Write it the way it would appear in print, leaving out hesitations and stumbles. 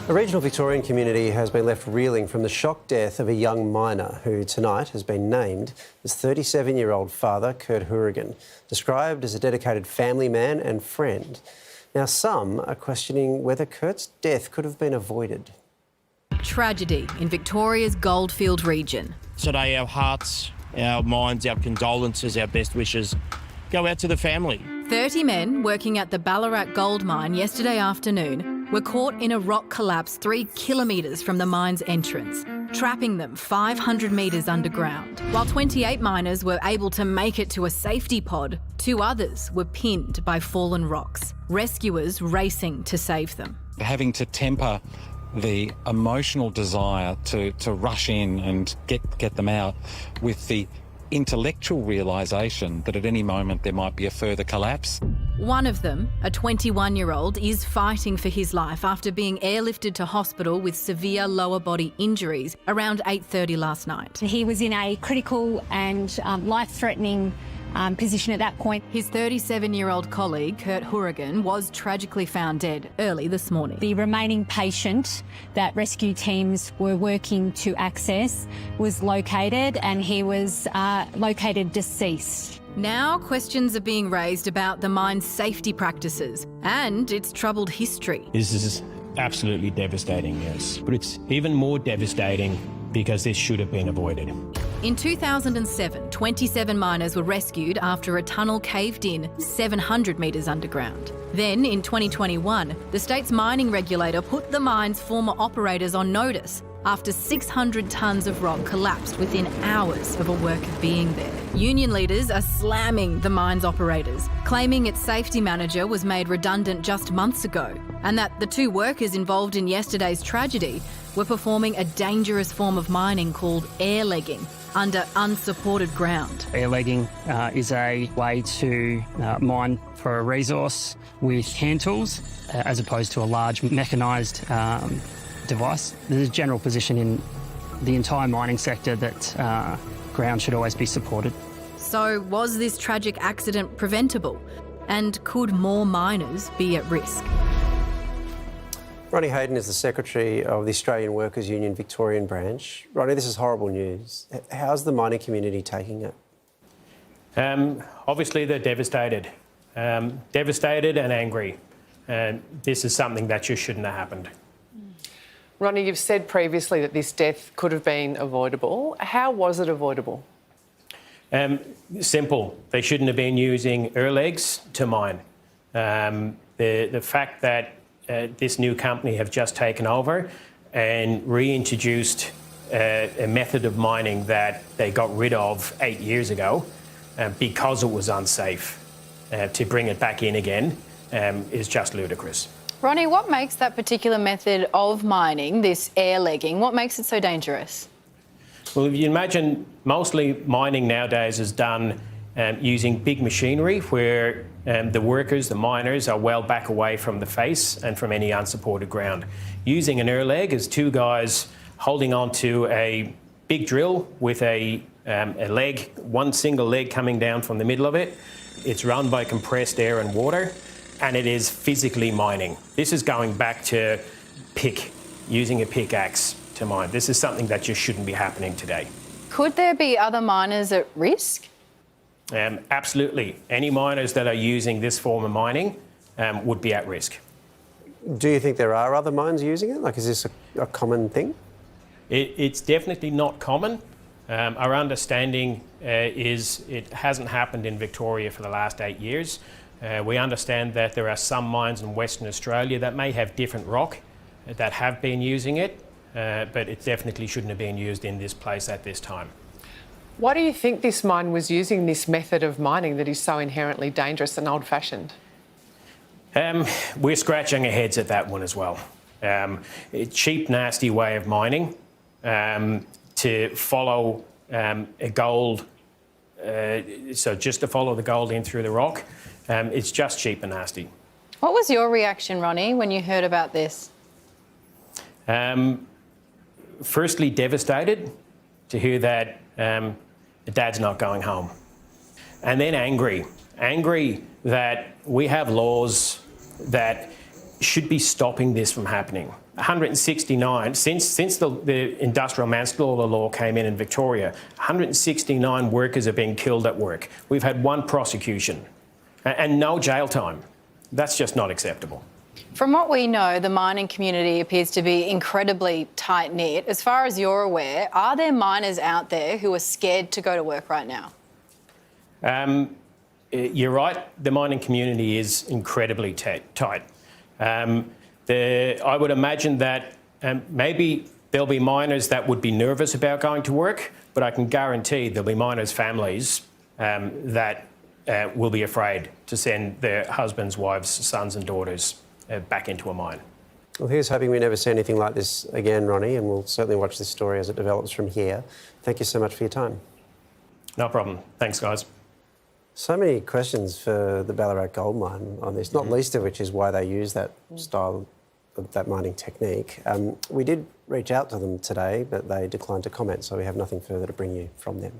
A regional Victorian community has been left reeling from the shock death of a young miner who tonight has been named as 37-year-old father Kurt Hourigan, described as a dedicated family man and friend. Now, some are questioning whether Kurt's death could have been avoided. Tragedy in Victoria's Goldfield region. Today, our hearts, our minds, our condolences, our best wishes go out to the family. 30 men working at the Ballarat gold mine yesterday afternoon were caught in a rock collapse 3 kilometres from the mine's entrance, trapping them 500 metres underground. While 28 miners were able to make it to a safety pod, 2 others were pinned by fallen rocks, rescuers racing to save them. Having to temper the emotional desire to rush in and get them out with the intellectual realisation that at any moment there might be a further collapse. One of them, a 21-year-old, is fighting for his life after being airlifted to hospital with severe lower body injuries around 8:30 last night. He was in a critical and life-threatening position at that point. His 37-year-old colleague, Kurt Hourigan, was tragically found dead early this morning. The remaining patient that rescue teams were working to access was located, and he was located deceased. Now questions are being raised about the mine's safety practices and its troubled history. This is absolutely devastating, yes. But it's even more devastating because this should have been avoided. In 2007, 27 miners were rescued after a tunnel caved in 700 metres underground. Then, in 2021, the state's mining regulator put the mine's former operators on notice after 600 tonnes of rock collapsed within hours of a worker being there. Union leaders are slamming the mine's operators, claiming its safety manager was made redundant just months ago, and that the 2 workers involved in yesterday's tragedy were performing a dangerous form of mining called air legging under unsupported ground. Air legging is a way to mine for a resource with hand tools as opposed to a large mechanised device. There's a general position in the entire mining sector that ground should always be supported. So was this tragic accident preventable? And could more miners be at risk? Ronnie Hayden is the Secretary of the Australian Workers' Union Victorian branch. Ronnie, this is horrible news. How's the mining community taking it? Obviously, they're devastated. Devastated and angry. This is something that just shouldn't have happened. Ronnie, you've said previously that this death could have been avoidable. How was it avoidable? Simple. They shouldn't have been using air legs to mine. The fact that this new company have just taken over and reintroduced a method of mining that they got rid of 8 years ago because it was unsafe. To bring it back in again is just ludicrous. Ronnie, what makes that particular method of mining, this air legging, what makes it so dangerous? Well, if you imagine, mostly mining nowadays is done using big machinery where the workers, the miners, are well back away from the face and from any unsupported ground. Using an air leg is 2 guys holding on to a big drill with a leg, one single leg coming down from the middle of it. It's run by compressed air and water, and it is physically mining. This is going back to using a pickaxe to mine. This is something that just shouldn't be happening today. Could there be other miners at risk? Absolutely. Any miners that are using this form of mining would be at risk. Do you think there are other mines using it? Like, is this a common thing? It's definitely not common. Our understanding is it hasn't happened in Victoria for the last 8 years. We understand that there are some mines in Western Australia that may have different rock that have been using it, but it definitely shouldn't have been used in this place at this time. Why do you think this mine was using this method of mining that is so inherently dangerous and old-fashioned? We're scratching our heads at that one as well. A cheap, nasty way of mining to follow a gold, so just to follow the gold in through the rock, it's just cheap and nasty. What was your reaction, Ronnie, when you heard about this? Firstly, devastated to hear that the dad's not going home. And then angry that we have laws that should be stopping this from happening. 169, since the industrial manslaughter law came in Victoria, 169 workers have been killed at work. We've had one prosecution and no jail time. That's just not acceptable. From what we know, the mining community appears to be incredibly tight-knit. As far as you're aware, are there miners out there who are scared to go to work right now? You're right, the mining community is incredibly tight. I would imagine that maybe there'll be miners that would be nervous about going to work, but I can guarantee there'll be miners' families that will be afraid to send their husbands, wives, sons and daughters back into a mine. Well, here's hoping we never see anything like this again, Ronnie, and we'll certainly watch this story as it develops from here. Thank you so much for your time. No problem. Thanks, guys. So many questions for the Ballarat gold mine on this, not least of which is why they use that style of that mining technique. We did reach out to them today, but they declined to comment, so we have nothing further to bring you from them.